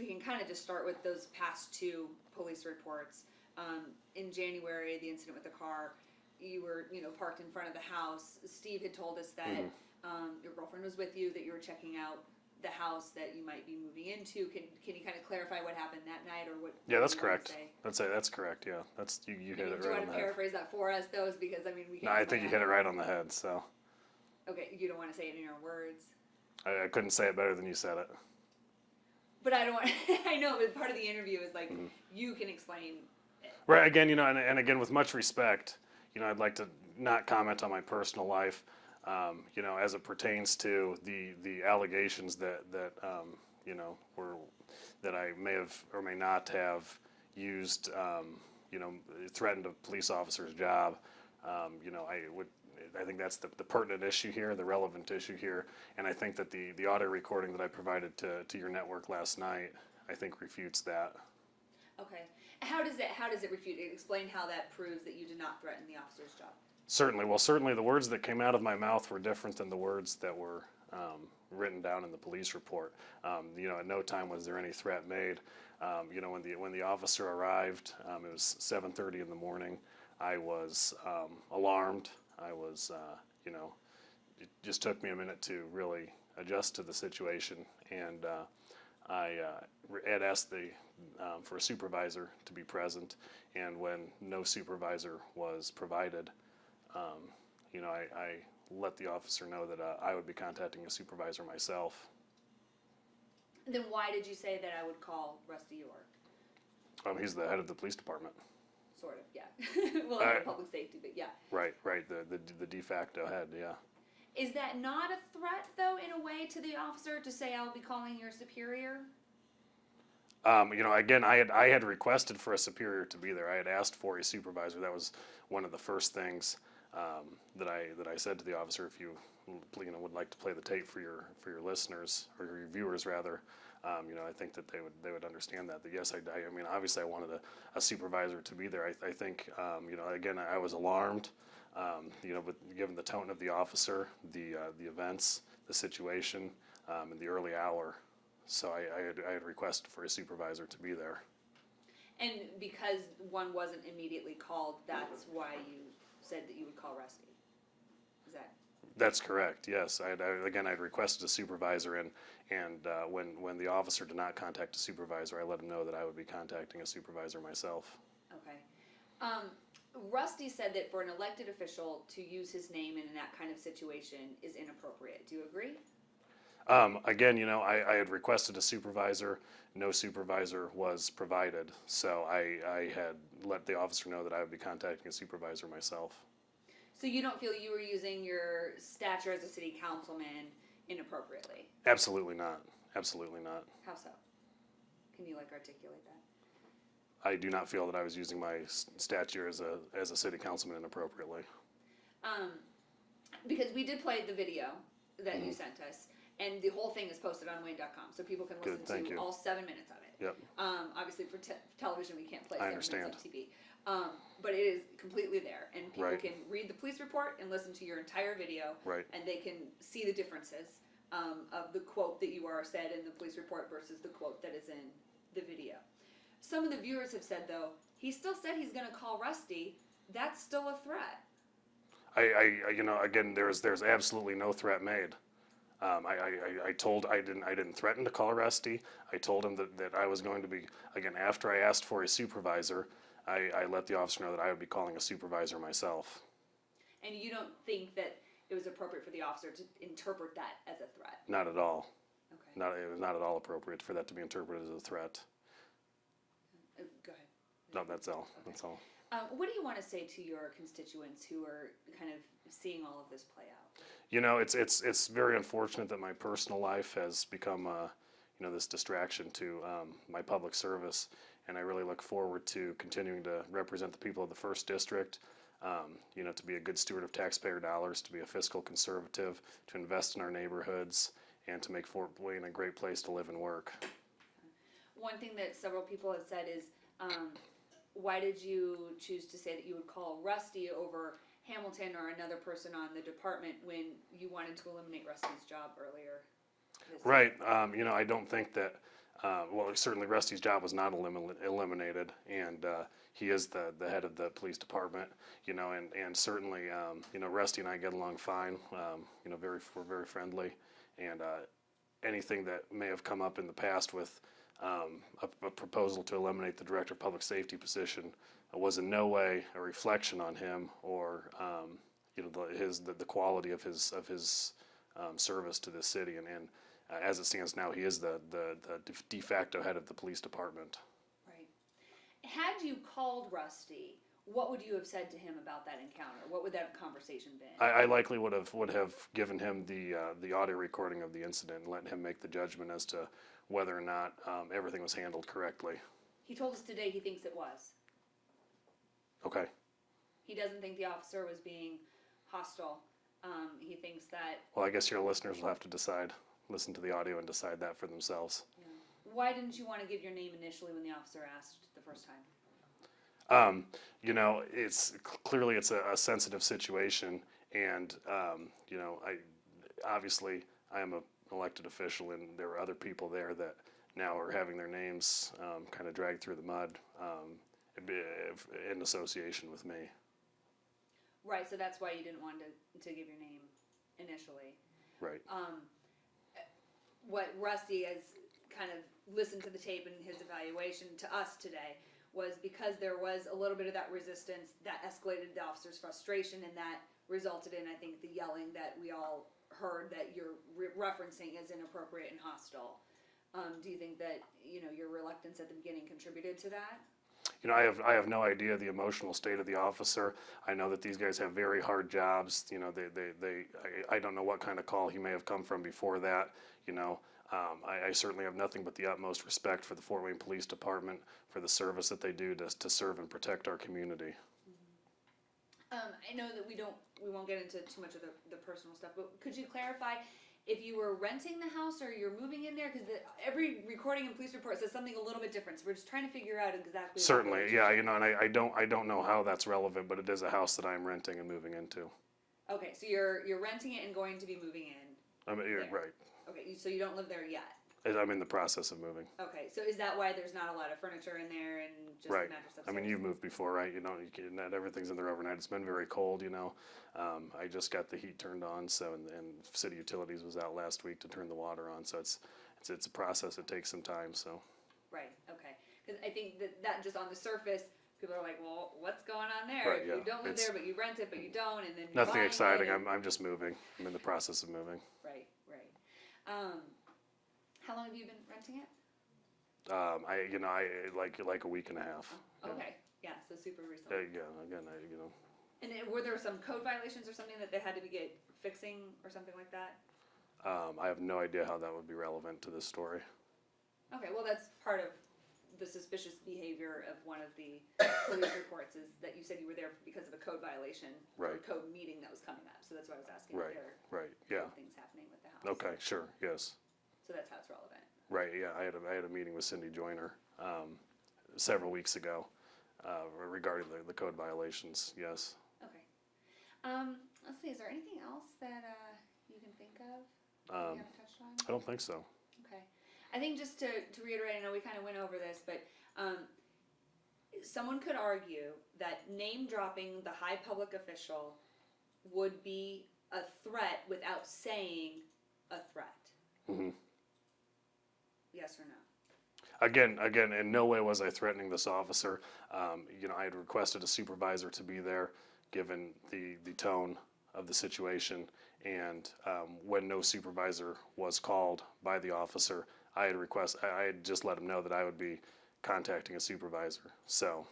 we can kind of just start with those past two police reports. In January, the incident with the car, you were, parked in front of the house. Steve had told us that your girlfriend was with you, that you were checking out the house that you might be moving into. Can you kind of clarify what happened that night, or what? Yeah, that's correct. That's correct. Yeah, that's you hit it right on the head. Do you want to paraphrase that for us, though? Because we can't. No, I think you hit it right on the head. So. Okay, you don't want to say it in your words. I couldn't say it better than you said it. But I don't want. I know, but part of the interview is like you can explain it. Right. Again, and again, with much respect, I'd like to not comment on my personal life. As it pertains to the allegations that were that I may have or may not have used, threatened a police officer's job. I think that's the pertinent issue here, the relevant issue here, and I think that the audio recording that I provided to your network last night, I think refutes that. Okay. How does it refute it? Explain how that proves that you did not threaten the officer's job. Certainly. Well, certainly the words that came out of my mouth were different than the words that were written down in the police report. At no time was there any threat made. When the officer arrived, it was 7:30 in the morning. I was alarmed. I was, it just took me a minute to really adjust to the situation, and I had asked for a supervisor to be present, and when no supervisor was provided, I let the officer know that I would be contacting a supervisor myself. Then why did you say that I would call Rusty York? He's the head of the police department. Sort of, yeah. Well, public safety, but yeah. Right. The de facto head, yeah. Is that not a threat, though, in a way, to the officer to say I'll be calling your superior? Again, I had requested for a superior to be there. I had asked for a supervisor. That was one of the first things that I said to the officer. If you would like to play the tape for your listeners, or your viewers rather, I think that they would understand that. That yes, obviously I wanted a supervisor to be there. I think again, I was alarmed. But given the tone of the officer, the events, the situation, and the early hour. So I had requested for a supervisor to be there. And because one wasn't immediately called, that's why you said that you would call Rusty. Is that? That's correct. Yes. I had requested a supervisor, and when the officer did not contact a supervisor, I let him know that I would be contacting a supervisor myself. Okay. Rusty said that for an elected official to use his name in that kind of situation is inappropriate. Do you agree? Again, I had requested a supervisor. No supervisor was provided, so I had let the officer know that I would be contacting a supervisor myself. So you don't feel you were using your stature as a city councilman inappropriately? Absolutely not. Absolutely not. How so? Can you articulate that? I do not feel that I was using my stature as a city councilman inappropriately. Because we did play the video that you sent us, and the whole thing is posted on Wayne.com, so people can listen to all 7 minutes of it. Yep. Obviously, for television, we can't play 7 minutes of TV. But it is completely there, and people can read the police report and listen to your entire video, and they can see the differences of the quote that you are said in the police report versus the quote that is in the video. Some of the viewers have said, though, he still said he's going to call Rusty. That's still a threat. Again, there's absolutely no threat made. I didn't threaten to call Rusty. I told him that I was going to be, again, after I asked for a supervisor, I let the officer know that I would be calling a supervisor myself. And you don't think that it was appropriate for the officer to interpret that as a threat? Not at all. Okay. It was not at all appropriate for that to be interpreted as a threat. Go ahead. No, that's all. Okay. That's all. What do you want to say to your constituents who are kind of seeing all of this play out? It's very unfortunate that my personal life has become this distraction to my public service, and I really look forward to continuing to represent the people of the 1st District. To be a good steward of taxpayer dollars, to be a fiscal conservative, to invest in our neighborhoods, and to make Fort Wayne a great place to live and work. One thing that several people have said is, why did you choose to say that you would call Rusty over Hamilton or another person on the department when you wanted to eliminate Rusty's job earlier? Right. I don't think that well, certainly Rusty's job was not eliminated, and he is the head of the police department, you know, and certainly, you know, Rusty and I get along fine. You know, we're very friendly, and anything that may have come up in the past with a proposal to eliminate the director of public safety position was in no way a reflection on him or you know, the quality of his service to this city, and as it stands now, he is the de facto head of the police department. Right. Had you called Rusty, what would you have said to him about that encounter? What would that conversation been? I likely would have given him the audio recording of the incident and let him make the judgment as to whether or not everything was handled correctly. He told us today he thinks it was. Okay. He doesn't think the officer was being hostile. He thinks that... Well, I guess your listeners will have to decide, listen to the audio and decide that for themselves. Yeah. Why didn't you want to give your name initially when the officer asked the first time? You know, it's clearly it's a sensitive situation, and you know, obviously I am an elected official, and there were other people there that now are having their names kind of dragged through the mud in association with me. Right, so that's why you didn't want to give your name initially. Right. What Rusty has kind of listened to the tape and his evaluation to us today was because there was a little bit of that resistance that escalated the officer's frustration, and that resulted in, I think, the yelling that we all heard that you're referencing as inappropriate and hostile. Do you think that, you know, your reluctance at the beginning contributed to that? You know, I have no idea the emotional state of the officer. I know that these guys have very hard jobs. You know, I don't know what kind of call he may have come from before that. You know, I certainly have nothing but the utmost respect for the Fort Wayne Police Department, for the service that they do to serve and protect our community. I know that we won't get into too much of the personal stuff, but could you clarify if you were renting the house or you're moving in there? Because every recording and police report says something a little bit different, so we're just trying to figure out exactly. Certainly, yeah, you know, and I don't know how that's relevant, but it is a house that I'm renting and moving into. Okay, so you're renting it and going to be moving in. Right. Okay, so you don't live there yet. I'm in the process of moving. Okay, so is that why there's not a lot of furniture in there and just right. the mattress upstairs? I mean, you've moved before, right? You know, not everything's in there overnight. It's been very cold, you know. I just got the heat turned on, so and City Utilities was out last week to turn the water on. So it's a process. It takes some time. So. Right. Okay. Because I think that just on the surface, people are like, well, what's going on there? Right, if yeah. You don't live there, but you rent it, but you don't, and then you're nothing buying exciting. it and... I'm just moving. I'm in the process of moving. Right. How long have you been renting it? I like a week and a half. Oh, okay. Yeah. So super recently. Yeah. Again, you know. And were there some code violations or something that they had to get fixing or something like that? I have no idea how that would be relevant to this story. Okay. Well, that's part of the suspicious behavior of one of the police reports is that you said you were there because of a code violation or a code meeting that was coming up. So that's why I was asking if there were things happening with the house. Okay, sure, yes. So that's how it's relevant. Right, yeah, I had a meeting with Cindy Joyner several weeks ago regarding the code violations, yes. Okay. Let's see, is there anything else that you can think of that we haven't touched on? I don't think so. Okay. I think just to reiterate, I know we kind of went over this, but someone could argue that name dropping the high public official would be a threat without saying a threat. Mm-hmm. Yes or no? Again, in no way was I threatening this officer. You know, I had requested a supervisor to be there, given the tone of the situation, and when no supervisor was called by the officer, I had just let him know that I would be contacting a supervisor. So